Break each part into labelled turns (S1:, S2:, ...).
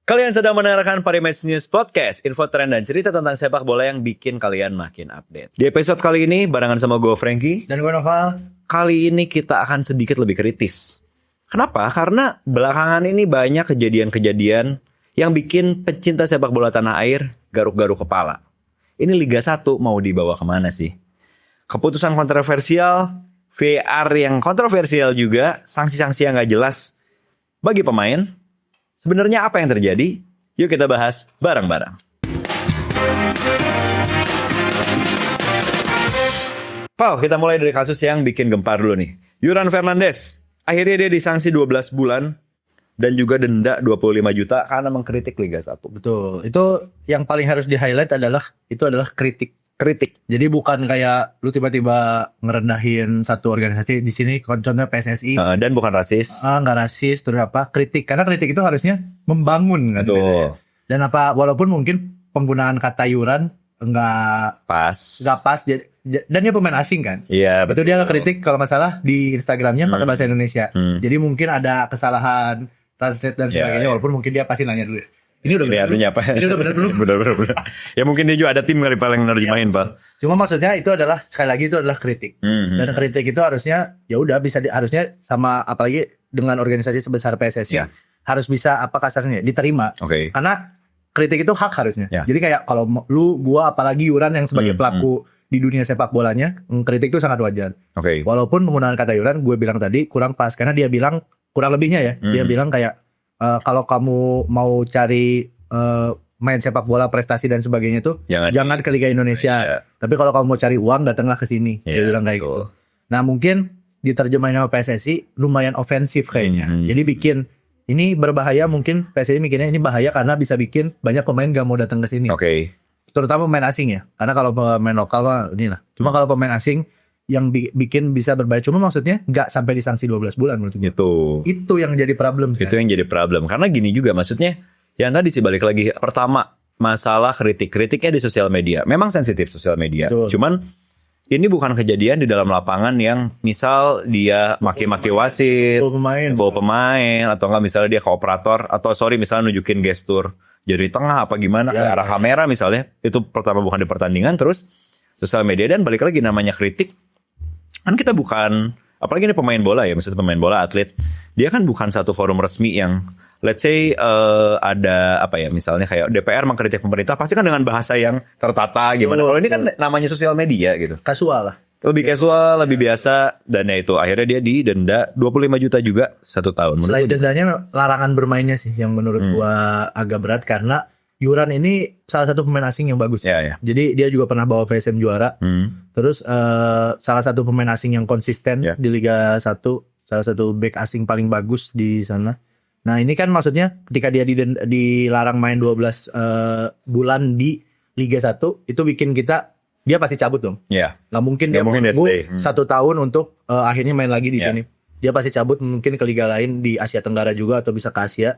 S1: Kalian sedang mendengarkan Parimatch News Podcast, info tren dan cerita tentang sepak bola yang bikin kalian makin update. Di episode kali ini, barengan sama gue Frankie.
S2: Dan gue Noval.
S1: Kali ini kita akan sedikit lebih kritis. Kenapa? Karena belakangan ini banyak kejadian-kejadian yang bikin pecinta sepak bola tanah air garuk-garuk kepala. Ini Liga 1 mau dibawa kemana sih? Keputusan kontroversial, VAR yang kontroversial juga, sanksi-sanksi yang gak jelas bagi pemain. Sebenarnya apa yang terjadi? Yuk kita bahas bareng-bareng. Pal, kita mulai dari kasus yang bikin gempar dulu nih. Yuran Fernandes. Akhirnya dia disanksi 12 bulan dan juga denda 25 juta karena mengkritik Liga 1.
S2: Betul. Itu yang paling harus di-highlight adalah kritik. Jadi bukan kayak lu tiba-tiba ngerendahin satu organisasi. Di sini contohnya PSSI.
S1: Dan bukan rasis.
S2: Nggak rasis, terus apa? Kritik. Karena kritik itu harusnya membangun kan.
S1: Betul.
S2: Dan walaupun mungkin penggunaan kata Yuran nggak
S1: pas.
S2: Dan dia pemain asing kan.
S1: Iya,
S2: betul. Itu dia kritik kalau masalah di Instagramnya pakai bahasa Indonesia. Jadi mungkin ada kesalahan translate dan sebagainya. Walaupun mungkin dia pasti nanya dulu. Ini udah benar
S1: artinya apa?
S2: Ini udah benar belum?
S1: Benar. Ya mungkin dia juga ada tim kali paling nerjemahin, Pak.
S2: Cuma maksudnya itu adalah sekali lagi itu adalah kritik. Dan kritik itu harusnya ya udah bisa harusnya sama apalagi dengan organisasi sebesar PSSI harus bisa apa kasarnya diterima. Karena kritik itu hak harusnya. Jadi kayak kalau gua apalagi Yuran yang sebagai pelaku di dunia sepak bolanya, kritik itu sangat wajar. Walaupun penggunaan kata Yuran gue bilang tadi kurang pas karena dia bilang kurang lebihnya ya. Dia bilang kayak kalau kamu mau cari main sepak bola prestasi dan sebagainya tuh jangan ke Liga Indonesia. Tapi kalau kamu mau cari uang datanglah ke sini. Dia bilang kayak gitu. Nah, mungkin diterjemahin sama PSSI lumayan ofensif kayaknya. Jadi bikin ini berbahaya, mungkin PSSI mikirnya ini bahaya karena bisa bikin banyak pemain gak mau datang ke sini. Terutama pemain asing ya. Karena kalau pemain lokal mah inilah. Cuma kalau pemain asing yang bikin bisa berbahaya. Cuma maksudnya gak sampai disanksi 12 bulan menurut gue. Itu yang jadi problem.
S1: Itu yang jadi problem. Karena gini juga maksudnya. Yang tadi sih balik lagi. Pertama, masalah kritiknya di sosial media. Memang sensitif sosial media. Cuman ini bukan kejadian di dalam lapangan yang misal dia maki-maki wasit, bawa pemain, atau enggak misalnya dia ke operator, atau misalnya nunjukin gestur jari tengah apa gimana ke arah kamera misalnya. Itu pertama bukan di pertandingan, terus sosial media. Dan balik lagi namanya kritik. Kan kita bukan, apalagi ini pemain bola ya, maksudnya pemain bola, atlet. Dia kan bukan satu forum resmi yang, let's say ada apa ya, misalnya kayak DPR mengkritik pemerintah, pasti kan dengan bahasa yang tertata gimana. Kalau ini kan namanya sosial media gitu.
S2: Kasual lah.
S1: Lebih casual, lebih biasa. Dan ya itu, akhirnya dia didenda 25 juta juga 1 tahun.
S2: Selain dendanya, larangan bermainnya sih yang menurut gua agak berat karena Yuran ini salah satu pemain asing yang bagus. Jadi dia juga pernah bawa PSM juara. Terus salah satu pemain asing yang konsisten di Liga 1, salah satu back asing paling bagus di sana. Nah, ini kan maksudnya ketika dia dilarang main 12 bulan di Liga 1, itu bikin dia pasti cabut dong. Gak mungkin dia menunggu 1 tahun untuk akhirnya main lagi di sini. Dia pasti cabut mungkin ke liga lain di Asia Tenggara juga atau bisa ke Asia.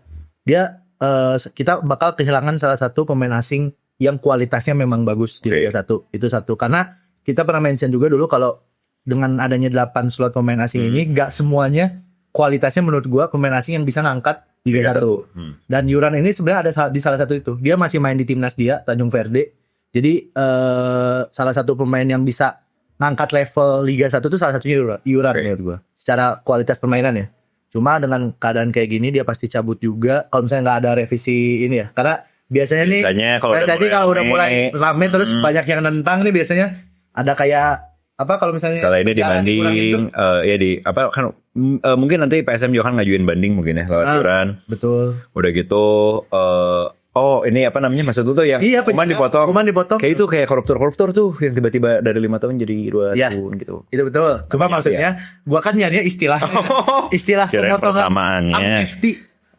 S2: Kita bakal kehilangan salah satu pemain asing yang kualitasnya memang bagus di Liga 1. Itu satu. Karena kita pernah mention juga dulu kalau dengan adanya 8 slot pemain asing ini gak semuanya kualitasnya menurut gua pemain asing yang bisa ngangkat Liga 1. Dan Yuran ini sebenarnya ada di salah satu itu. Dia masih main di timnas dia, Tanjung Verde. Jadi salah satu pemain yang bisa ngangkat level Liga 1 itu salah satunya Yuran menurut gua. Secara kualitas permainan ya. Cuma dengan keadaan kayak gini dia pasti cabut juga kalau misalnya nggak ada revisi ini ya. Karena biasanya kalau udah mulai rame terus banyak yang nentang nih biasanya ada kayak apa kalau misalnya
S1: ini dibanding kan mungkin nanti PSM juga kan ngajuin banding mungkin ya lewat Yuran.
S2: Betul.
S1: Udah gitu ini apa namanya maksud itu yang pemain dipotong. Kayak itu kayak koruptor tuh yang tiba-tiba dari 5 tahun jadi 2 tahun gitu. Itu
S2: betul. Cuma maksudnya gua kan nyarinya istilah
S1: pemotongan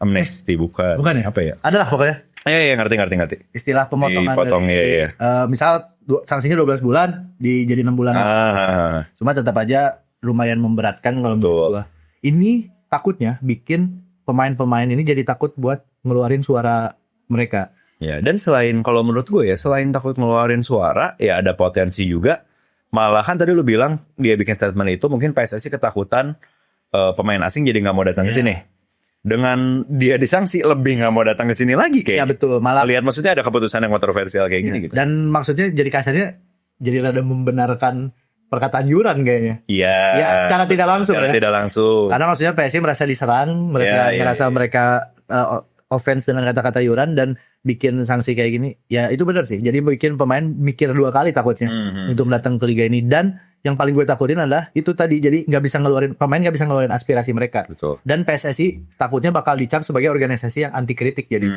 S1: amnesti bukan.
S2: Bukan ya?
S1: Apa ya?
S2: Adalah pokoknya.
S1: Iya ngerti.
S2: Istilah pemotongan. Misal sanksinya 12 bulan jadi 6 bulan. Cuma tetap aja lumayan memberatkan kalau menurut gua. Ini takutnya bikin pemain-pemain ini jadi takut buat ngeluarin suara mereka.
S1: Ya, dan kalau menurut gue ya, selain takut ngeluarin suara, ya ada potensi juga. Malahan tadi lu bilang dia bikin statement itu mungkin PSSI ketakutan pemain asing jadi nggak mau datang ke sini. dengan dia disanksi lebih nggak mau datang ke sini lagi
S2: Ya
S1: kayak.
S2: betul, malah
S1: Lihat maksudnya ada keputusan yang kontroversial kayak gini gitu.
S2: dan maksudnya jadi kasarnya jadi rada membenarkan perkataan Yuran kayaknya.
S1: Iya.
S2: Ya, secara tidak langsung
S1: secara
S2: ya.
S1: tidak langsung.
S2: Karena maksudnya PSI merasa diserang, merasa mereka offense dengan kata-kata Yuran dan bikin sanksi kayak gini. Ya itu benar sih. Jadi bikin pemain mikir 2 kali takutnya untuk datang ke liga ini. Dan yang paling gue takutin adalah itu tadi. Jadi pemain nggak bisa ngeluarin aspirasi mereka.
S1: Betul.
S2: Dan PSSI takutnya bakal dicap sebagai organisasi yang anti kritik. Jadi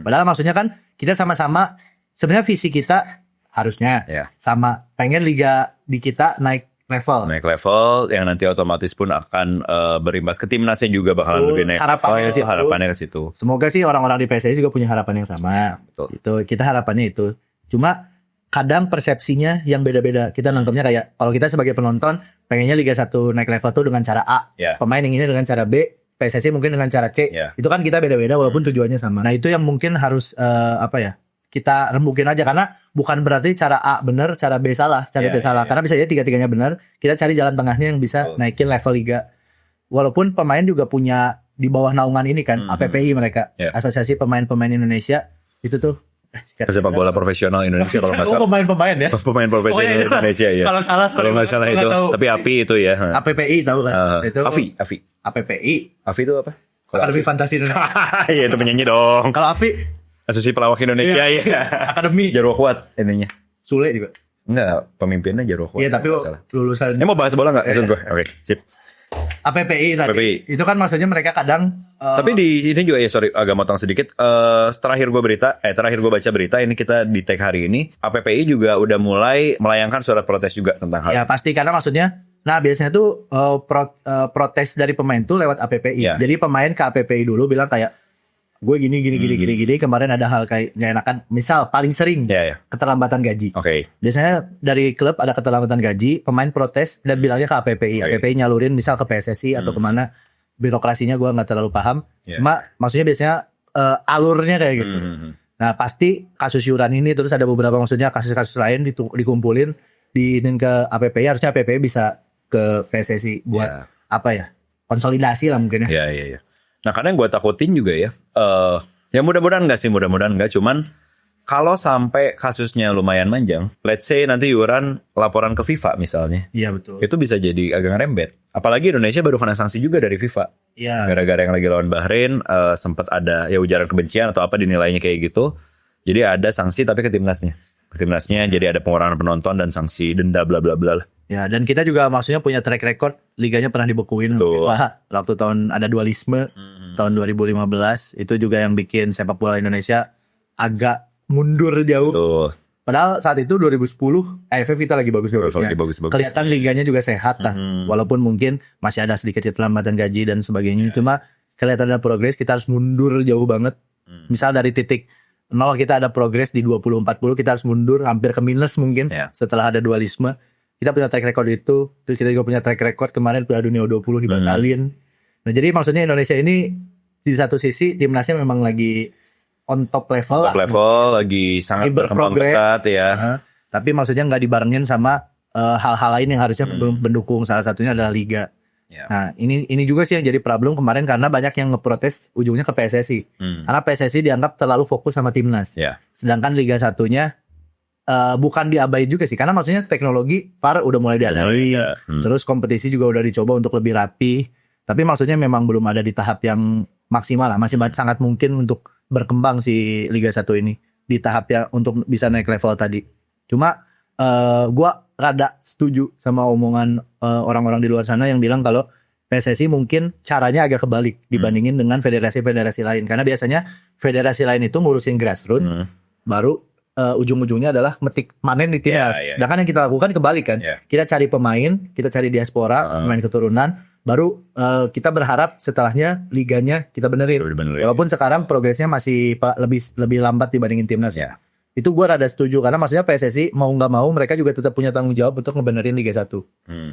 S2: padahal maksudnya kan kita sama-sama sebenarnya visi kita harusnya sama, pengen liga di kita naik level
S1: yang nanti otomatis pun akan berimbas ke timnasnya juga bakalan lebih naik. Harapannya ke situ.
S2: Semoga sih orang-orang di PSSI juga punya harapan yang sama.
S1: Betul.
S2: Itu kita harapannya itu. Cuma kadang persepsinya yang beda-beda. Kita nangkepnya kayak kalau kita sebagai penonton pengennya Liga 1 naik level tuh dengan cara A. Pemain yang ini dengan cara B, PSSI mungkin dengan cara C. Itu kan kita beda-beda walaupun tujuannya sama. Nah, itu yang mungkin harus kita rembukin aja, karena bukan berarti cara A benar, cara B salah, cara C salah. Karena bisa aja tiga-tiganya benar. Kita cari jalan tengahnya yang bisa naikin level liga. Walaupun pemain juga punya di bawah naungan ini kan, APPI mereka, Asosiasi Pemain-Pemain Indonesia. Itu tuh
S1: sepak bola profesional Indonesia kalau nggak salah.
S2: Pemain-pemain ya.
S1: Pemain profesional Indonesia ya.
S2: Kalau salah,
S1: kalau nggak salah itu. Tapi API itu ya.
S2: APPI tahu kan? Itu.
S1: AFI.
S2: APPI.
S1: AFI itu apa?
S2: Akademi Fantasi Indonesia.
S1: Iya itu penyanyi dong.
S2: Kalau AFI
S1: Asosiasi Pelawak Indonesia ya.
S2: Akademi
S1: Jarwo Kuat ininya.
S2: Sule juga.
S1: Enggak, pemimpinnya Jarwo Kuat.
S2: Iya, tapi lulusan.
S1: Mau bahas bola enggak? Maksud gue. Oke, sip.
S2: APPI tadi.
S1: APPI.
S2: Itu kan maksudnya mereka kadang
S1: tapi di sini juga agak motong sedikit. Terakhir gue baca berita ini kita di tag hari ini, APPI juga udah mulai melayangkan surat protes juga tentang hal.
S2: Ya pasti, karena maksudnya biasanya tuh protes dari pemain tuh lewat APPI. Jadi pemain ke APPI dulu bilang kayak gue gini kemarin ada hal kayak nggak enakan, misal paling sering keterlambatan gaji. Biasanya dari klub ada keterlambatan gaji, pemain protes dan bilangnya ke APPI. APPI nyalurin misal ke PSSI atau kemana, birokrasinya gue nggak terlalu paham. Cuma maksudnya biasanya alurnya kayak gitu. Nah pasti kasus Yuran ini terus ada beberapa maksudnya kasus-kasus lain dikumpulin diinin ke APPI, harusnya APPI bisa ke PSSI buat konsolidasi lah mungkin ya.
S1: Iya. Nah karena yang gue takutin juga ya mudah-mudahan enggak, cuman kalau sampai kasusnya lumayan panjang, let's say nanti Yuran laporan ke FIFA misalnya.
S2: Iya betul.
S1: Itu bisa jadi agak ngerembet. Apalagi Indonesia baru kena sanksi juga dari FIFA.
S2: Iya.
S1: Gara-gara yang lagi lawan Bahrain sempat ada ujaran kebencian atau apa dinilainya kayak gitu. Jadi ada sanksi tapi ke timnasnya. Jadi ada pengurangan penonton dan sanksi denda bla bla bla.
S2: Ya, dan kita juga maksudnya punya track record, liganya pernah dibekuin. Wah, waktu tahun ada dualisme tahun 2015 itu juga yang bikin sepak bola Indonesia agak mundur jauh.
S1: Betul.
S2: Padahal saat itu 2010 AFF kita lagi bagus-bagusnya. Kelihatan liganya juga sehat lah. Walaupun mungkin masih ada sedikit keterlambatan gaji dan sebagainya. Cuma kelihatan ada progres, kita harus mundur jauh banget. Misal dari titik 0 kita ada progres di 20-40, kita harus mundur hampir ke minus mungkin setelah ada dualisme. Kita punya track record itu. Terus kita juga punya track record kemarin Piala Dunia U20 dibatalin. Nah jadi maksudnya Indonesia ini di satu sisi timnasnya memang lagi on top level.
S1: Lagi sangat berkembang pesat ya.
S2: Tapi maksudnya nggak dibarengin sama hal-hal lain yang harusnya mendukung. Salah satunya adalah liga. Nah ini juga sih yang jadi problem kemarin, karena banyak yang ngeprotes ujungnya ke PSSI. Karena PSSI dianggap terlalu fokus sama timnas. Sedangkan Liga 1-nya bukan diabain juga sih, karena maksudnya teknologi VAR udah mulai diadain. Terus kompetisi juga udah dicoba untuk lebih rapi. Tapi maksudnya memang belum ada di tahap yang maksimal lah. Masih sangat mungkin untuk berkembang si Liga 1 ini di tahap yang untuk bisa naik level tadi. Cuma gua rada setuju sama omongan orang-orang di luar sana yang bilang kalau PSSI mungkin caranya agak kebalik dibandingin dengan federasi-federasi lain. Karena biasanya federasi lain itu ngurusin grassroots, baru ujung-ujungnya adalah panen di timnas. Sedangkan yang kita lakukan kebalik kan. Kita cari pemain, kita cari diaspora, pemain keturunan, baru kita berharap setelahnya liganya kita benerin. Walaupun sekarang progresnya masih lebih lambat dibandingin timnas. Itu gue rada setuju, karena maksudnya PSSI mau nggak mau mereka juga tetap punya tanggung jawab untuk ngebenerin Liga 1.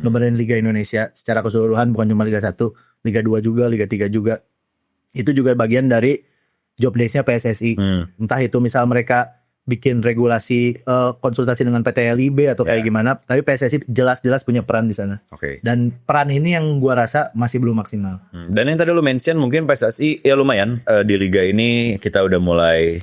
S2: Ngebenerin Liga Indonesia secara keseluruhan, bukan cuma Liga 1, Liga 2 juga, Liga 3 juga. Itu juga bagian dari job desk-nya PSSI. Entah itu misal mereka bikin regulasi konsultasi dengan PT LIB atau kayak gimana, tapi PSSI jelas-jelas punya peran di sana. Dan peran ini yang gua rasa masih belum maksimal.
S1: Dan yang tadi lu mention mungkin PSSI ya lumayan di liga ini kita udah mulai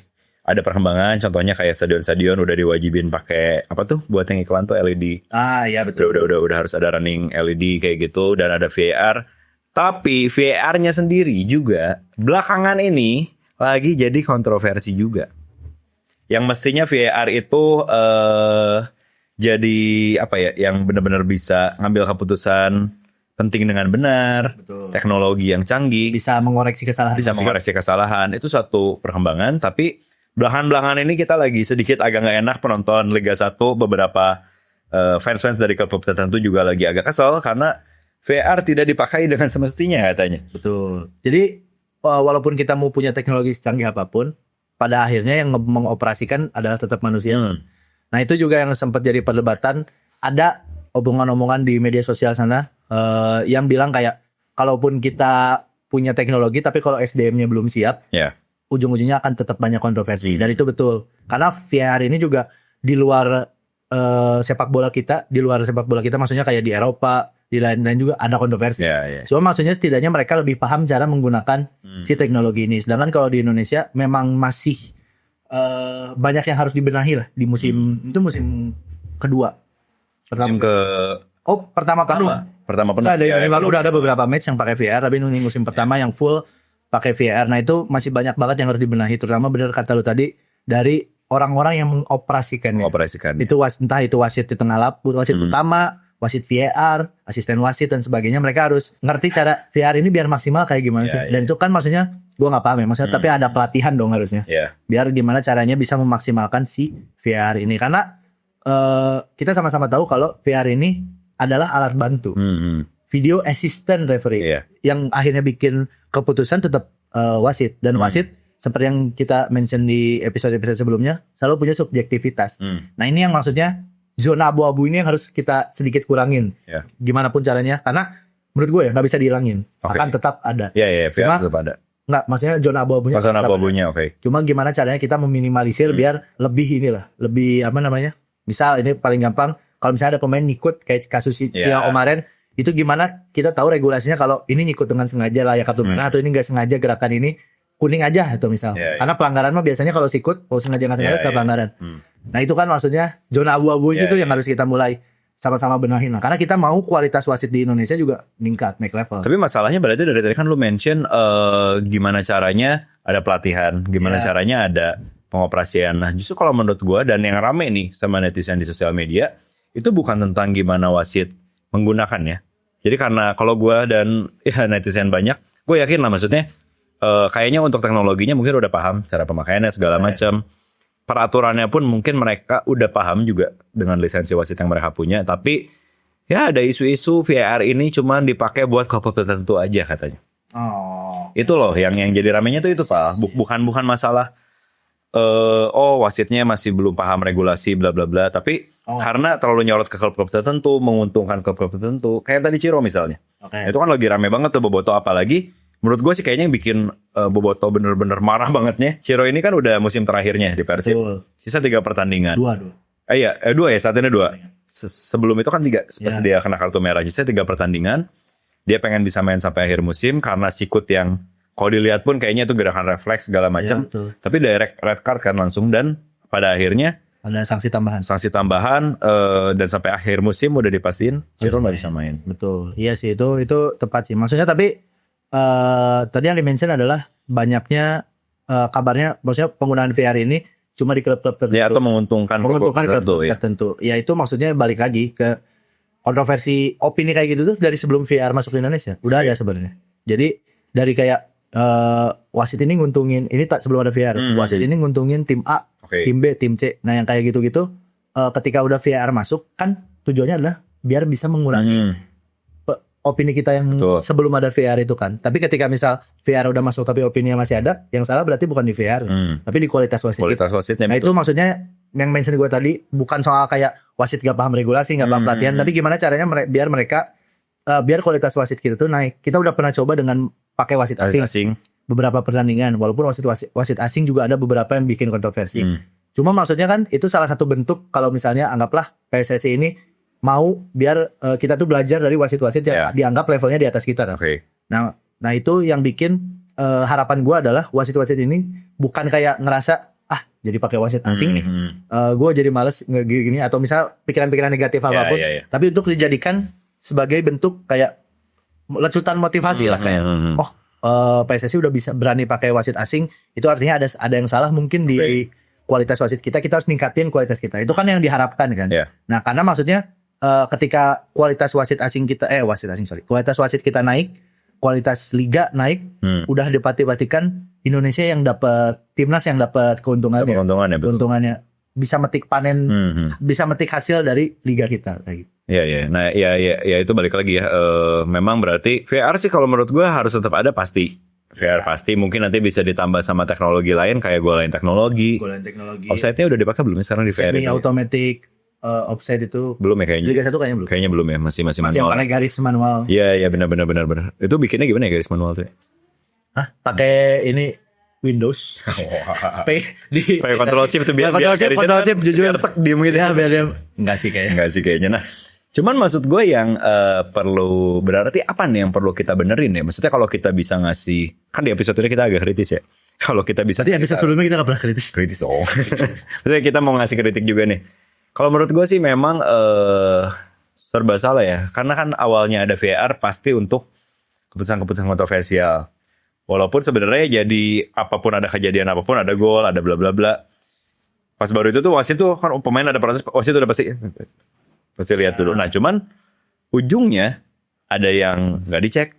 S1: ada perkembangan, contohnya kayak stadion-stadion udah diwajibin pakai apa tuh buat yang iklan tuh LED.
S2: Iya betul.
S1: Udah harus ada running LED kayak gitu dan ada VAR. Tapi VAR-nya sendiri juga belakangan ini lagi jadi kontroversi juga. Yang mestinya VAR itu jadi apa ya, yang benar-benar bisa ngambil keputusan penting dengan benar, teknologi yang canggih,
S2: bisa mengoreksi kesalahan.
S1: Itu suatu perkembangan. Tapi belakangan ini kita lagi sedikit agak nggak enak penonton Liga 1, beberapa fans dari klub tertentu juga lagi agak kesel karena VAR tidak dipakai dengan semestinya katanya.
S2: Betul. Jadi walaupun kita mau punya teknologi secanggih apapun, pada akhirnya yang mengoperasikan adalah tetap manusia. Nah itu juga yang sempat jadi perdebatan. Ada omongan-omongan di media sosial sana yang bilang kayak, kalaupun kita punya teknologi tapi kalau SDM-nya belum siap, ujung-ujungnya akan tetap banyak kontroversi. Dan itu betul. Karena VAR ini juga di luar sepak bola kita, maksudnya kayak di Eropa, di lain-lain juga ada kontroversi. Cuma maksudnya setidaknya mereka lebih paham cara menggunakan si teknologi ini. Sedangkan kalau di Indonesia memang masih banyak yang harus dibenahi lah di musim itu musim kedua. Pertama penuh. Musim lalu udah ada beberapa match yang pakai VAR, tapi ini musim pertama yang full pakai VAR. Nah itu masih banyak banget yang harus dibenahi, terutama benar kata lu tadi dari orang-orang yang mengoperasikannya. Itu entah itu wasit di tengah lapangan, wasit utama, wasit VAR, asisten wasit dan sebagainya, mereka harus ngerti cara VAR ini biar maksimal kayak gimana sih. Dan itu kan maksudnya gue nggak paham ya, maksudnya tapi ada pelatihan dong harusnya. Biar gimana caranya bisa memaksimalkan si VAR ini, karena kita sama-sama tahu kalau VAR ini adalah alat bantu, video assistant referee, yang akhirnya bikin keputusan tetap wasit. Dan wasit seperti yang kita mention di episode-episode sebelumnya selalu punya subjektivitas. Nah ini yang maksudnya zona abu-abu ini yang harus kita sedikit kurangin. Gimana pun caranya, karena menurut gue ya nggak bisa dihilangin, akan tetap ada.
S1: Cuma tetap ada.
S2: Nggak, maksudnya zona abu-abunya. Cuma gimana caranya kita meminimalisir biar lebih apa namanya? Misal ini paling gampang, kalau misalnya ada pemain ngikut kayak kasus Cia Omaren, itu gimana kita tahu regulasinya kalau ini ngikut dengan sengaja layak kartu merah atau ini nggak sengaja gerakan ini kuning aja atau misal. Karena pelanggaran mah biasanya kalau sikut, kalau sengaja nggak sengaja pelanggaran. Nah itu kan maksudnya zona abu-abu itu yang harus kita mulai sama-sama benahin. Nah, karena kita mau kualitas wasit di Indonesia juga meningkat, naik level.
S1: Tapi masalahnya berarti dari tadi kan lu mention gimana caranya ada pelatihan, gimana caranya ada pengoperasian. Nah justru kalau menurut gue dan yang rame nih sama netizen di sosial media, itu bukan tentang gimana wasit menggunakannya. Jadi karena kalau gue dan netizen banyak, gue yakin lah maksudnya kayaknya untuk teknologinya mungkin udah paham cara pemakaiannya segala macam. Peraturannya pun mungkin mereka udah paham juga dengan lisensi wasit yang mereka punya. Tapi ya ada isu-isu VAR ini cuma dipakai buat klub tertentu aja katanya. Itu loh yang jadi ramenya tuh itu Pak. Bukan masalah wasitnya masih belum paham regulasi bla bla bla. Tapi karena terlalu nyorot ke klub-klub tertentu, menguntungkan klub-klub tertentu. Kayak tadi Ciro misalnya. Itu kan lagi rame banget tuh Boboto, apalagi menurut gue sih kayaknya yang bikin Boboto bener-bener marah bangetnya. Ciro ini kan udah musim terakhirnya di Persib. Sisa 3 pertandingan. 2 ya, saat ini 2. Sebelum itu kan 3. Pas dia kena kartu merah. Sisa 3 pertandingan. Dia pengen bisa main sampai akhir musim karena sikut yang kalau dilihat pun kayaknya itu gerakan refleks segala macam. Tapi direct red card kan langsung, dan pada akhirnya
S2: ada sanksi tambahan
S1: dan sampai akhir musim udah dipastiin Ciro nggak bisa main.
S2: Betul. Iya sih, itu tepat sih. Maksudnya tapi tadi yang dimention adalah banyaknya kabarnya, maksudnya penggunaan VR ini cuma di klub-klub tertentu.
S1: Ya, atau menguntungkan klub
S2: tertentu. Ya itu maksudnya balik lagi ke kontroversi opini kayak gitu tuh dari sebelum VR masuk ke Indonesia. Udah ada sebenarnya. Jadi dari kayak wasit ini nguntungin, ini tak sebelum ada VR. Wasit ini nguntungin tim A, tim B, tim C. Nah yang kayak gitu-gitu ketika udah VR masuk kan tujuannya adalah biar bisa mengurangi opini kita yang sebelum ada VR itu kan. Tapi ketika misal VR udah masuk tapi opininya masih ada, yang salah berarti bukan di VR, tapi di kualitas wasit.
S1: Wasitnya.
S2: Nah itu maksudnya yang mention gue tadi bukan soal kayak wasit gak paham regulasi, gak paham pelatihan, tapi gimana caranya biar mereka biar kualitas wasit kita tuh naik. Kita udah pernah coba dengan pakai wasit asing beberapa pertandingan, walaupun wasit asing juga ada beberapa yang bikin kontroversi. Cuma maksudnya kan itu salah satu bentuk kalau misalnya anggaplah PSSI ini mau biar kita tuh belajar dari wasit-wasit yang dianggap levelnya di atas kita kan. Nah itu yang bikin harapan gue adalah wasit-wasit ini bukan kayak ngerasa jadi pakai wasit asing nih. Gue jadi males gini atau misal pikiran-pikiran negatif apapun. Tapi untuk dijadikan sebagai bentuk kayak lecutan motivasi lah kayak PSSI udah bisa berani pakai wasit asing, itu artinya ada yang salah mungkin di kualitas wasit kita harus ningkatin kualitas kita. Itu kan yang diharapkan kan. Nah karena maksudnya ketika kualitas wasit asing kita kualitas wasit kita naik, kualitas liga naik, udah dipastikan Indonesia yang dapat, timnas yang dapat keuntungannya bisa metik panen, bisa metik hasil dari liga kita kayak gitu.
S1: Nah, itu balik lagi ya. Memang berarti VAR sih kalau menurut gue harus tetap ada pasti. VAR pasti, mungkin nanti bisa ditambah sama teknologi lain kayak goal line teknologi. Offside-nya udah dipakai belum sekarang di VAR?
S2: Semi automatic offside itu
S1: belum ya kayaknya.
S2: Liga 1 kayaknya belum.
S1: Kayaknya belum ya, masih manual.
S2: Yang pakai garis manual.
S1: Iya benar. Itu bikinnya gimana ya garis manual tuh?
S2: Pakai ini Windows.
S1: Pakai Control Shift tuh biar
S2: Control Shift jujur
S1: diem gitu.
S2: Ya biar dia enggak sih kayaknya.
S1: Nah, cuman maksud gue yang perlu berarti apa nih yang perlu kita benerin ya? Maksudnya kalau kita bisa ngasih, kan di episode ini kita agak kritis ya. Kalau kita bisa.
S2: Tadi episode sebelumnya kita gak pernah kritis.
S1: Kritis dong. Maksudnya kita mau ngasih kritik juga nih. Kalau menurut gue sih memang serba salah ya. Karena kan awalnya ada VAR pasti untuk keputusan-keputusan kontroversial. Walaupun sebenarnya jadi apapun ada kejadian apapun, ada gol, ada bla bla bla. Pas baru itu tuh wasit tuh kan pemain ada protes, wasit udah pasti lihat dulu. Nah cuman ujungnya ada yang nggak dicek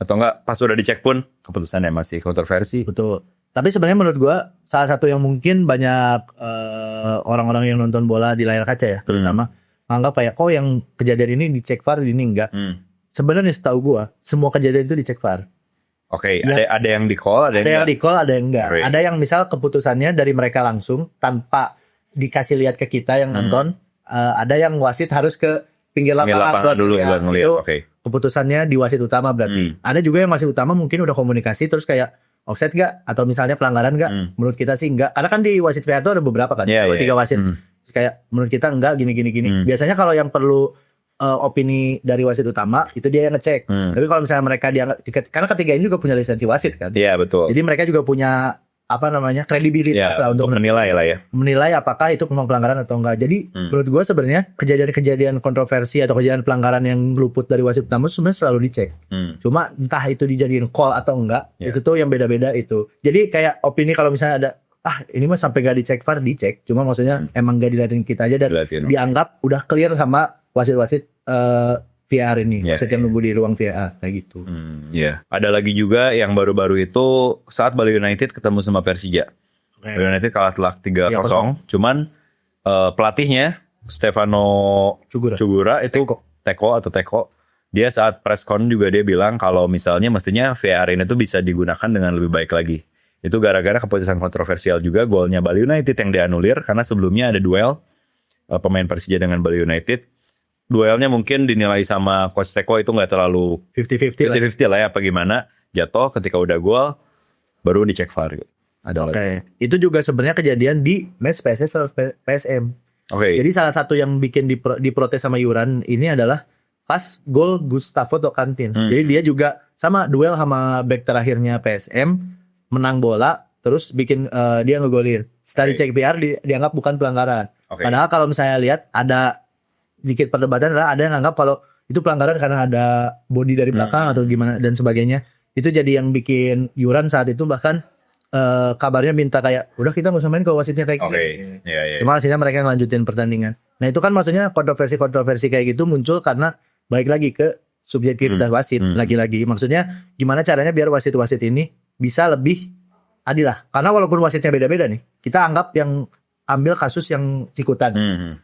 S1: atau nggak pas udah dicek pun keputusannya masih kontroversi.
S2: Betul. Tapi sebenarnya menurut gua salah satu yang mungkin banyak orang-orang yang nonton bola di layar kaca ya, terutama anggap kayak kok yang kejadian ini dicek VAR ini enggak. Sebenarnya setahu gua semua kejadian itu dicek VAR.
S1: Oke, ada yang di call, ada yang
S2: di call, ada yang enggak. Ada yang misal keputusannya dari mereka langsung tanpa dikasih lihat ke kita yang nonton. Ada yang wasit harus ke pinggir lapangan
S1: dulu ya, ngelihat.
S2: Keputusannya di wasit utama berarti. Ada juga yang wasit utama mungkin udah komunikasi terus kayak offset gak? Atau misalnya pelanggaran gak? Menurut kita sih enggak. Karena kan di wasit VAR itu ada beberapa kan. 3 wasit. Terus kayak menurut kita enggak gini. Biasanya kalau yang perlu opini dari wasit utama itu dia yang ngecek. Tapi kalau misalnya mereka karena ketiga ini juga punya lisensi wasit kan.
S1: Iya betul.
S2: Jadi mereka juga punya kredibilitas lah untuk
S1: menilai lah ya.
S2: Menilai apakah itu memang pelanggaran atau enggak. Jadi menurut gue sebenarnya kejadian-kejadian kontroversi atau kejadian pelanggaran yang luput dari wasit utama sebenarnya selalu dicek. Cuma entah itu dijadiin call atau enggak, itu tuh yang beda-beda itu. Jadi kayak opini kalau misalnya ada ini mah sampai gak dicek VAR dicek. Cuma maksudnya emang gak dilihatin kita aja dan dianggap udah clear sama wasit-wasit VAR ini, wasit yang nunggu di ruang VAR kayak gitu.
S1: Ada lagi juga yang baru-baru itu saat Bali United ketemu sama Persija. Bali United kalah telak 3-0. Cuman pelatihnya Stefano Cugura itu Teko. Dia saat press con juga dia bilang kalau misalnya mestinya VAR ini tuh bisa digunakan dengan lebih baik lagi. Itu gara-gara keputusan kontroversial juga golnya Bali United yang dianulir karena sebelumnya ada duel pemain Persija dengan Bali United. Duelnya mungkin dinilai sama Coach Teko itu gak terlalu 50-50 lah ya apa gimana. Jatuh ketika udah gol baru dicek VAR.
S2: Itu juga sebenarnya kejadian di match PSS PSM. Jadi salah satu yang bikin diprotes sama Yuran ini adalah pas gol Gustavo Tocantins. Jadi dia juga sama duel sama back terakhirnya PSM, menang bola terus bikin dia ngegolin. Setelah dicek VAR dianggap bukan pelanggaran. Padahal kalau misalnya lihat ada sedikit perdebatan adalah ada yang anggap kalau itu pelanggaran karena ada body dari belakang atau gimana dan sebagainya. Itu jadi yang bikin Yuran saat itu bahkan kabarnya minta kayak udah kita nggak usah main kalau wasitnya kayak gitu. Cuma hasilnya mereka ngelanjutin pertandingan. Nah itu kan maksudnya kontroversi kayak gitu muncul karena balik lagi ke subjektivitas wasit lagi-lagi. Maksudnya gimana caranya biar wasit-wasit ini bisa lebih adil lah. Karena walaupun wasitnya beda-beda nih, kita anggap yang ambil kasus yang Cikutan.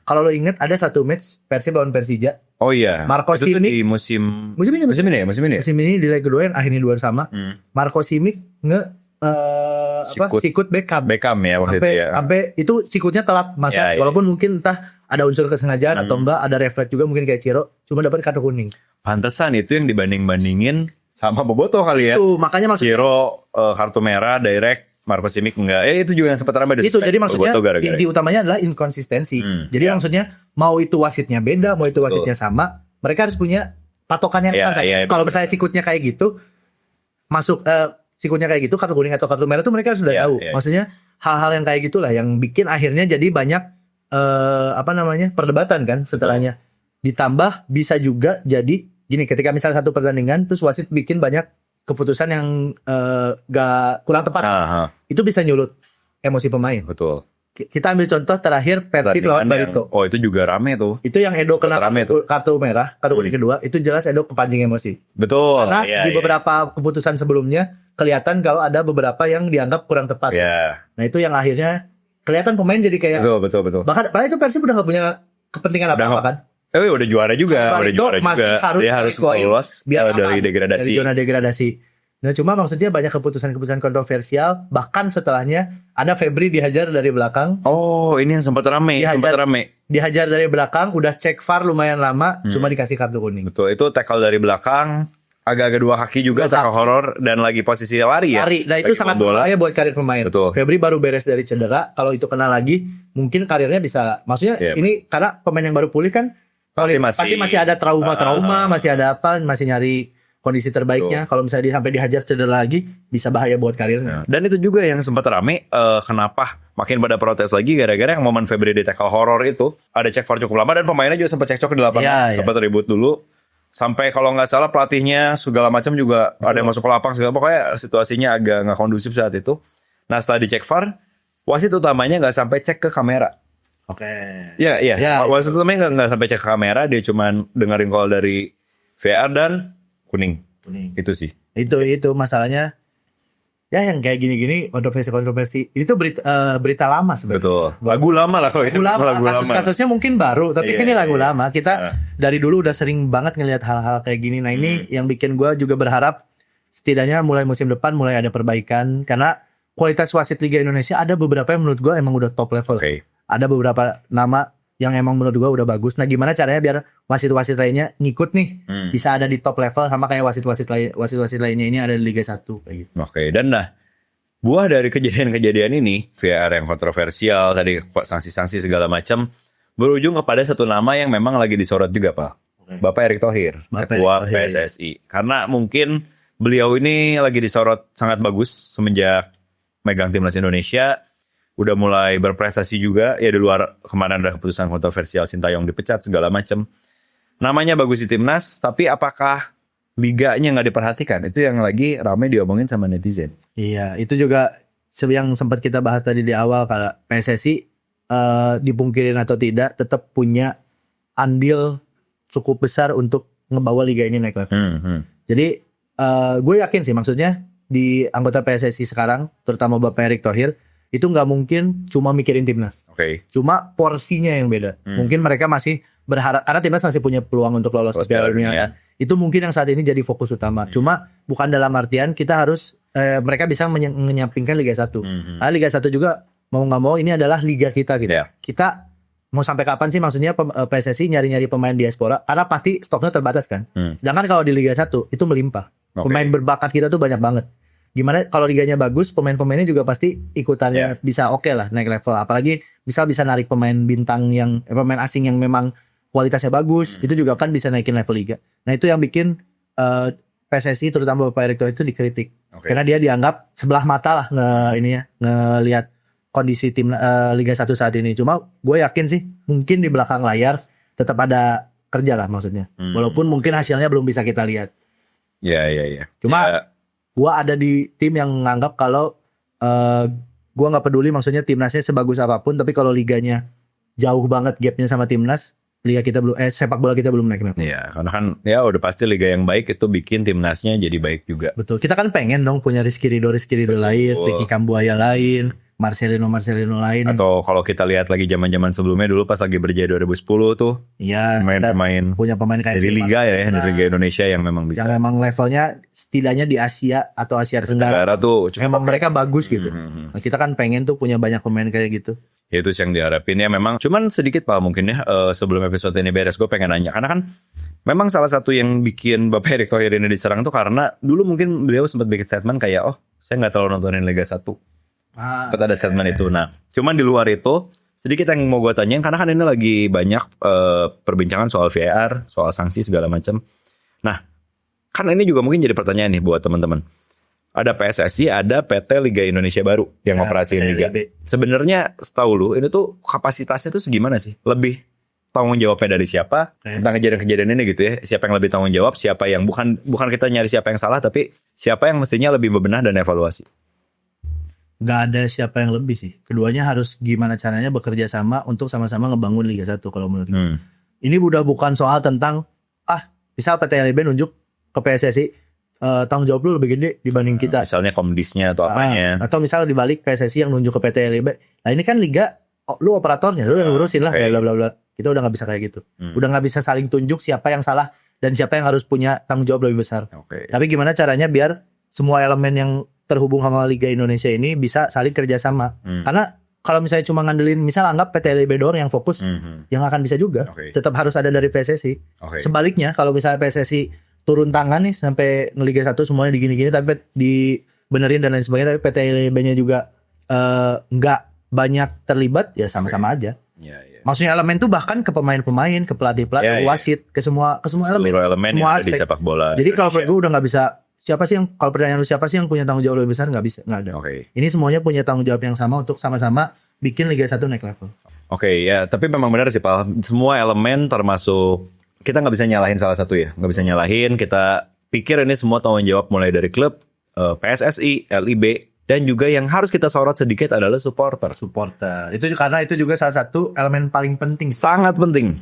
S2: Kalau lo inget ada satu match Persib lawan Persija.
S1: Oh iya.
S2: Marco Simic
S1: di musim ini
S2: di leg kedua yang akhirnya 2 sama. Marco Simic sikut Beckham
S1: ya waktu itu ya.
S2: Sampai itu sikutnya telat masa walaupun mungkin entah ada unsur kesengajaan atau enggak, ada refleks juga mungkin kayak Ciro, cuma dapat kartu kuning.
S1: Pantesan itu yang dibanding-bandingin sama Boboto kali ya.
S2: Itu makanya maksudnya
S1: Ciro kartu merah direct Marco Simic enggak. Itu juga yang sempat ramai.
S2: Itu jadi maksudnya inti utamanya adalah inkonsistensi. Jadi maksudnya mau itu wasitnya beda, mau itu wasitnya sama, mereka harus punya patokan yang jelas. Kalau misalnya sikutnya kayak gitu, masuk sikutnya kayak gitu, kartu kuning atau kartu merah tuh mereka sudah tahu. Maksudnya hal-hal yang kayak gitulah yang bikin akhirnya jadi banyak perdebatan kan setelahnya. Ditambah bisa juga jadi gini, ketika misalnya satu pertandingan terus wasit bikin banyak keputusan yang gak kurang tepat, itu bisa nyulut emosi pemain.
S1: Betul.
S2: Kita ambil contoh terakhir Persib lawan Barito.
S1: Itu juga rame tuh.
S2: Itu yang Edo kena kartu merah, kartu kuning kedua, itu jelas Edo kepancing emosi.
S1: Betul.
S2: Karena di beberapa keputusan sebelumnya kelihatan kalau ada beberapa yang dianggap kurang tepat. Nah itu yang akhirnya kelihatan pemain jadi kayak
S1: betul.
S2: Bahkan itu Persib udah gak punya kepentingan apa-apa kan.
S1: Udah juara juga, dia harus lolos dari degradasi.
S2: Dari zona degradasi. Nah cuma maksudnya banyak keputusan-keputusan kontroversial, bahkan setelahnya ada Febri dihajar dari belakang.
S1: Ini yang sempat rame.
S2: Dihajar dari belakang, udah cek VAR lumayan lama, cuma dikasih kartu kuning.
S1: Betul, itu tackle dari belakang, agak-agak dua kaki juga, tackle horor dan lagi posisi lari ya.
S2: Nah itu sangat berbahaya buat karir pemain.
S1: Betul.
S2: Febri baru beres dari cedera, kalau itu kena lagi, mungkin karirnya bisa. Maksudnya ini karena pemain yang baru pulih kan, pasti masih ada trauma, masih ada apa, masih nyari kondisi terbaiknya. Kalau misalnya sampai dihajar cedera lagi, bisa bahaya buat karirnya.
S1: Dan itu juga yang sempat rame, kenapa makin pada protes lagi gara-gara yang momen Febri di tackle horror itu ada cek VAR cukup lama dan pemainnya juga sempat cekcok di lapangan, sempat ribut dulu. Sampai kalau nggak salah pelatihnya segala macam juga ada yang masuk ke lapang segala, pokoknya situasinya agak nggak kondusif saat itu. Nah setelah dicek VAR, wasit utamanya nggak sampai cek ke kamera. Iya. Wasit utamanya nggak sampai cek ke kamera, dia cuman dengerin call dari VAR dan kuning. Itu sih.
S2: Itu masalahnya. Ya yang kayak gini-gini kontroversi itu berita lama sebenarnya.
S1: Betul. Lagu lama lah kalau ini. Lagu lama.
S2: Kasus-kasusnya mungkin baru, tapi ini lagu lama. Kita dari dulu udah sering banget ngelihat hal-hal kayak gini. Nah ini yang bikin gue juga berharap setidaknya mulai musim depan mulai ada perbaikan, karena kualitas wasit Liga Indonesia ada beberapa yang menurut gue emang udah top level. Ada beberapa nama yang emang menurut gue udah bagus. Nah gimana caranya biar wasit-wasit lainnya ngikut nih, bisa ada di top level sama kayak wasit-wasit lainnya ini ada di Liga 1 kayak gitu.
S1: Dan buah dari kejadian-kejadian ini, VAR yang kontroversial, tadi sanksi-sanksi segala macam, berujung kepada satu nama yang memang lagi disorot juga, Pak. Bapak Erick Thohir, Ketua PSSI. Karena mungkin beliau ini lagi disorot sangat bagus semenjak megang timnas Indonesia. Udah mulai berprestasi juga, ya di luar kemarin ada keputusan kontroversial Sintayong dipecat segala macam. Namanya bagus di timnas, tapi apakah liganya nggak diperhatikan? Itu yang lagi ramai diomongin sama netizen.
S2: Iya, itu juga yang sempat kita bahas tadi di awal, kalau PSSI dipungkirin atau tidak tetap punya andil cukup besar untuk ngebawa liga ini naik level. Jadi gue yakin sih, maksudnya di anggota PSSI sekarang, terutama Bapak Erick Thohir, itu nggak mungkin cuma mikirin timnas. Cuma porsinya yang beda. Mungkin mereka masih berharap, karena timnas masih punya peluang untuk lolos ke Piala Dunia. Itu mungkin yang saat ini jadi fokus utama. Cuma bukan dalam artian kita harus mereka bisa menyampingkan Liga 1. Karena Liga 1 juga mau nggak mau ini adalah liga kita gitu. Kita mau sampai kapan sih, maksudnya PSSI nyari-nyari pemain diaspora, karena pasti stoknya terbatas kan. Sedangkan kalau di Liga 1 itu melimpah. Pemain berbakat kita tuh banyak banget. Gimana kalau liganya bagus, pemain-pemainnya juga pasti ikutannya bisa oke lah naik level. Apalagi bisa narik pemain bintang yang pemain asing yang memang kualitasnya bagus, itu juga kan bisa naikin level liga. Nah itu yang bikin PSSI terutama Bapak Erick Thohir itu dikritik. Karena dia dianggap sebelah mata lah ngelihat kondisi tim Liga 1 saat ini. Cuma gue yakin sih mungkin di belakang layar tetap ada kerja lah maksudnya. Walaupun mungkin hasilnya belum bisa kita lihat.
S1: Iya.
S2: Cuma gue ada di tim yang nganggap kalau gue nggak peduli, maksudnya timnasnya sebagus apapun, tapi kalau liganya jauh banget gapnya sama timnas, liga kita belum sepak bola kita belum naik.
S1: Iya, karena kan ya udah pasti liga yang baik itu bikin timnasnya jadi baik juga.
S2: Betul. Kita kan pengen dong punya Rizky Ridho lain, Ricky Kambuaya lain, Marcelino lain.
S1: Atau kalau kita lihat lagi zaman-zaman sebelumnya dulu pas lagi berjaya 2010 tuh.
S2: Iya,
S1: pemain
S2: punya pemain kayak
S1: dari liga dari Liga Indonesia yang memang bisa.
S2: Yang memang levelnya setidaknya di Asia atau Asia Tenggara
S1: tuh
S2: memang mereka bagus gitu. Nah, kita kan pengen tuh punya banyak pemain kayak gitu.
S1: Ya itu yang diharapin ya memang. Cuman sedikit Pak mungkin ya sebelum episode ini beres gue pengen nanya, karena kan memang salah satu yang bikin Bapak Erick Thohir ini diserang tuh karena dulu mungkin beliau sempat bikin statement kayak saya nggak terlalu nontonin Liga 1. Sempat ada statement itu. Nah, cuman di luar itu sedikit yang mau gue tanyain karena kan ini lagi banyak perbincangan soal VAR, soal sanksi segala macam. Nah, kan ini juga mungkin jadi pertanyaan nih buat teman-teman. Ada PSSI, ada PT Liga Indonesia Baru yang operasiin Liga. Sebenarnya setahu lu ini tuh kapasitasnya tuh segimana sih? Lebih tanggung jawabnya dari siapa tentang kejadian-kejadian ini gitu ya? Siapa yang lebih tanggung jawab? Siapa yang bukan kita nyari siapa yang salah, tapi siapa yang mestinya lebih bebenah dan evaluasi?
S2: Gak ada siapa yang lebih sih. Keduanya harus gimana caranya bekerja sama untuk sama-sama ngebangun Liga 1 kalau menurut gue. Ini udah bukan soal tentang misal PT LIB nunjuk ke PSSI. Tanggung jawab lu lebih gede dibanding kita.
S1: Misalnya komdisnya atau apanya.
S2: Atau misalnya dibalik PSSI yang nunjuk ke PT LIB. Nah ini kan liga, lu operatornya, lu yang ngurusin lah. Bla bla bla. Kita udah nggak bisa kayak gitu. Udah nggak bisa saling tunjuk siapa yang salah dan siapa yang harus punya tanggung jawab lebih besar. Tapi gimana caranya biar semua elemen yang terhubung sama Liga Indonesia ini bisa saling kerjasama. Karena kalau misalnya cuma ngandelin, misal anggap PT LIB doang yang fokus, yang akan bisa juga. Tetap harus ada dari PSSI. Sebaliknya kalau misalnya PSSI turun tangan nih sampai Liga 1 semuanya digini-gini tapi dibenerin dan lain sebagainya, tapi PT LIB-nya juga nggak banyak terlibat, ya sama-sama aja. Maksudnya elemen tuh bahkan ke pemain-pemain, ke pelatih-pelatih, wasit, ke semua elemen
S1: semua aspek di sepak bola.
S2: Jadi kalau gue udah nggak bisa, kalau pertanyaan lu siapa sih yang punya tanggung jawab lebih besar, nggak bisa, nggak ada. Ini semuanya punya tanggung jawab yang sama untuk sama-sama bikin Liga 1 naik level. Ya, tapi memang benar sih Pak, semua elemen termasuk kita nggak bisa nyalahin salah satu ya, nggak bisa nyalahin. Kita pikir ini semua tanggung jawab mulai dari klub, PSSI, LIB, dan juga yang harus kita sorot sedikit adalah supporter. Itu karena itu juga salah satu elemen paling penting.
S1: Sangat penting.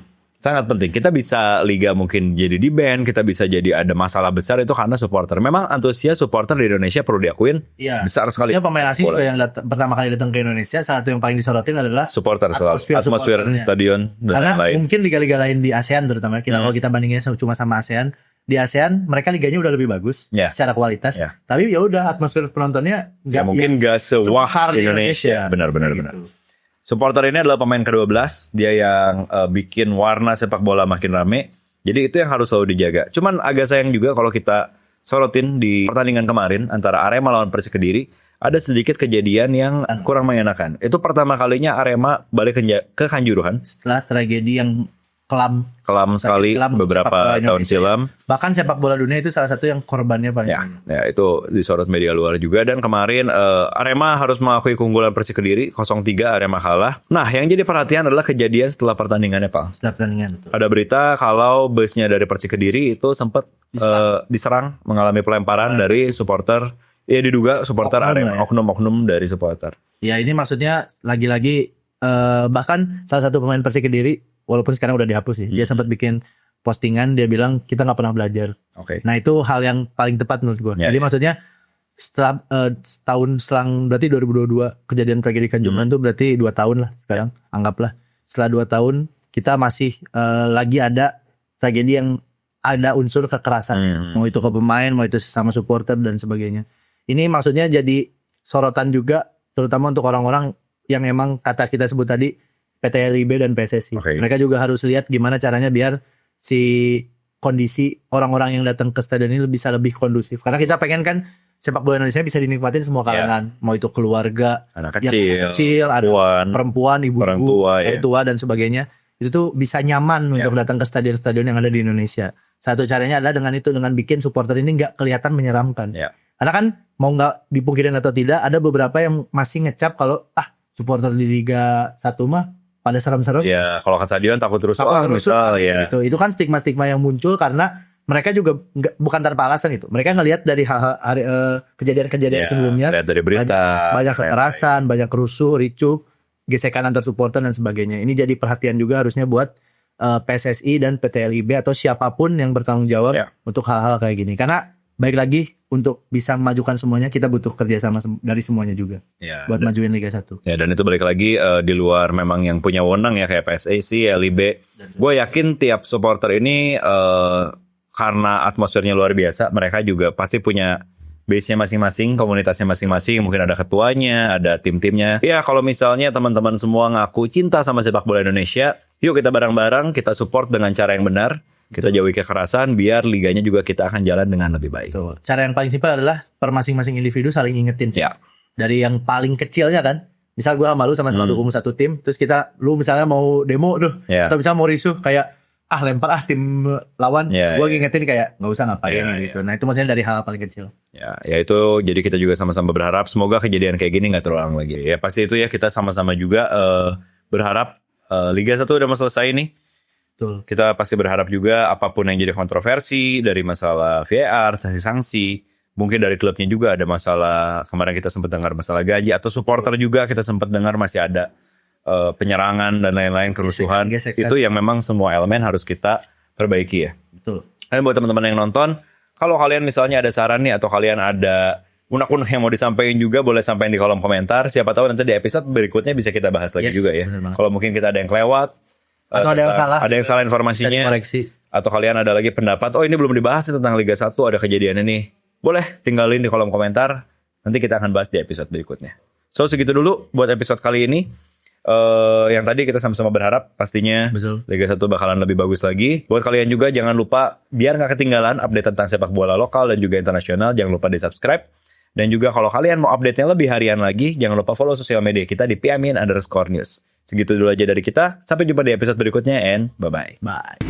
S1: Kita bisa liga mungkin jadi di ban, kita bisa jadi ada masalah besar itu karena supporter. Memang antusias supporter di Indonesia perlu diakuin besar sekali.
S2: Ya, pemain asing juga yang pertama kali datang ke Indonesia, salah satu yang paling disorotin adalah
S1: supporter, soal atmosfer stadion dan
S2: karena
S1: lain.
S2: Mungkin liga-liga lain di ASEAN terutama kalau kita bandingin cuma sama ASEAN, di ASEAN mereka liganya udah lebih bagus secara kualitas. Tapi ya udah atmosfer penontonnya
S1: nggak sewah Indonesia. Benar. Supporter ini adalah pemain ke-12, dia yang bikin warna sepak bola makin rame. Jadi itu yang harus selalu dijaga. Cuman agak sayang juga kalau kita sorotin di pertandingan kemarin antara Arema lawan Persik Kediri, ada sedikit kejadian yang kurang mengenakan. Itu pertama kalinya Arema balik ke Kanjuruhan
S2: setelah tragedi yang kelam
S1: sekali beberapa tahun silam.
S2: Bahkan sepak bola dunia itu salah satu yang korbannya paling banyak.
S1: Ya itu disorot media luar juga. Dan kemarin Arema harus mengakui keunggulan Persik Kediri 0-3, Arema kalah. Nah yang jadi perhatian adalah kejadian setelah pertandingannya Pak.
S2: Setelah pertandingan itu
S1: ada berita kalau busnya dari Persik Kediri itu sempat diserang, mengalami pelemparan dari supporter. Ya diduga supporter Arema, oknum-oknum dari supporter.
S2: Ya ini maksudnya lagi-lagi bahkan salah satu pemain Persik Kediri, walaupun sekarang udah dihapus sih, dia sempat bikin postingan, dia bilang kita nggak pernah belajar. Nah itu hal yang paling tepat menurut gue. Jadi maksudnya setelah setahun selang, berarti 2022 kejadian tragedi Kanjuruhan tuh berarti 2 tahun lah sekarang, anggaplah. Setelah 2 tahun kita masih lagi ada tragedi yang ada unsur kekerasan, mau itu ke pemain, mau itu sesama supporter dan sebagainya. Ini maksudnya jadi sorotan juga, terutama untuk orang-orang yang emang kata kita sebut tadi PT LIB dan PSSI. Mereka juga harus lihat gimana caranya biar si kondisi orang-orang yang datang ke stadion ini bisa lebih kondusif. Karena kita pengen kan sepak bola Indonesia bisa dinikmatin semua kalangan, mau itu keluarga,
S1: anak kecil,
S2: ada perempuan, ibu-ibu, orang tua dan sebagainya. Itu tuh bisa nyaman untuk datang ke stadion-stadion yang ada di Indonesia. Satu caranya adalah dengan bikin supporter ini nggak kelihatan menyeramkan. Karena kan mau nggak dipungkirin atau tidak, ada beberapa yang masih ngecap kalau supporter di Liga 1 mah pada serem-serem.
S1: Ya, kalau ke stadion takut rusuk.
S2: Gitu. Itu kan stigma-stigma yang muncul karena mereka juga bukan tanpa alasan itu. Mereka ngelihat dari kejadian-kejadian sebelumnya.
S1: Lihat dari berita.
S2: Banyak kekerasan, banyak rusuh, ricuh, gesekan antar supporter dan sebagainya. Ini jadi perhatian juga harusnya buat PSSI dan PT LIB atau siapapun yang bertanggung jawab untuk hal-hal kayak gini. Karena baik lagi untuk bisa memajukan semuanya kita butuh kerjasama dari semuanya juga buat majuin Liga 1.
S1: Ya, dan itu balik lagi di luar memang yang punya wewenang ya kayak PSSI, LIB. Gue yakin tiap supporter ini karena atmosfernya luar biasa, mereka juga pasti punya base-nya masing-masing, komunitasnya masing-masing, mungkin ada ketuanya, ada tim-timnya. Ya kalau misalnya teman-teman semua ngaku cinta sama sepak bola Indonesia, yuk kita bareng-bareng, kita support dengan cara yang benar. Kita jauhi kekerasan biar liganya juga kita akan jalan dengan lebih baik.
S2: Cara yang paling simpel adalah per masing-masing individu saling ingetin. Dari yang paling kecilnya kan. Misal gue sama lu sama-sama dukung satu tim, terus lu misalnya mau demo tuh, atau misalnya mau risuh kayak lempar tim lawan, gue ngingetin kayak nggak usah ngapain gitu. Nah itu maksudnya dari hal paling kecil.
S1: Ya itu jadi kita juga sama-sama berharap semoga kejadian kayak gini nggak terulang lagi. Ya pasti itu ya, kita sama-sama juga berharap Liga 1 udah mau selesai nih.
S2: Betul.
S1: Kita pasti berharap juga apapun yang jadi kontroversi dari masalah VAR, sanksi, mungkin dari klubnya juga ada masalah. Kemarin kita sempat dengar masalah gaji, atau supporter juga kita sempat dengar masih ada penyerangan dan lain-lain, kerusuhan. Gesekan. Itu yang memang semua elemen harus kita perbaiki ya.
S2: Betul.
S1: Dan buat teman-teman yang nonton, kalau kalian misalnya ada saran nih, atau kalian ada unek-unek yang mau disampaikan juga, boleh sampaikan di kolom komentar. Siapa tahu nanti di episode berikutnya bisa kita bahas lagi juga ya. Kalau mungkin kita ada yang kelewat,
S2: atau ada yang salah
S1: informasinya, atau kalian ada lagi pendapat, oh ini belum dibahas tentang Liga 1, ada kejadian ini, boleh tinggalin di kolom komentar. Nanti kita akan bahas di episode berikutnya. So segitu dulu buat episode kali ini. Yang tadi kita sama-sama berharap pastinya Liga 1 bakalan lebih bagus lagi. Buat kalian juga jangan lupa, biar gak ketinggalan update tentang sepak bola lokal dan juga internasional, jangan lupa di subscribe. Dan juga kalau kalian mau update-nya lebih harian lagi, jangan lupa follow sosial media kita di @piamin_news. Segitu dulu aja dari kita. Sampai jumpa di episode berikutnya and bye-bye.
S2: Bye.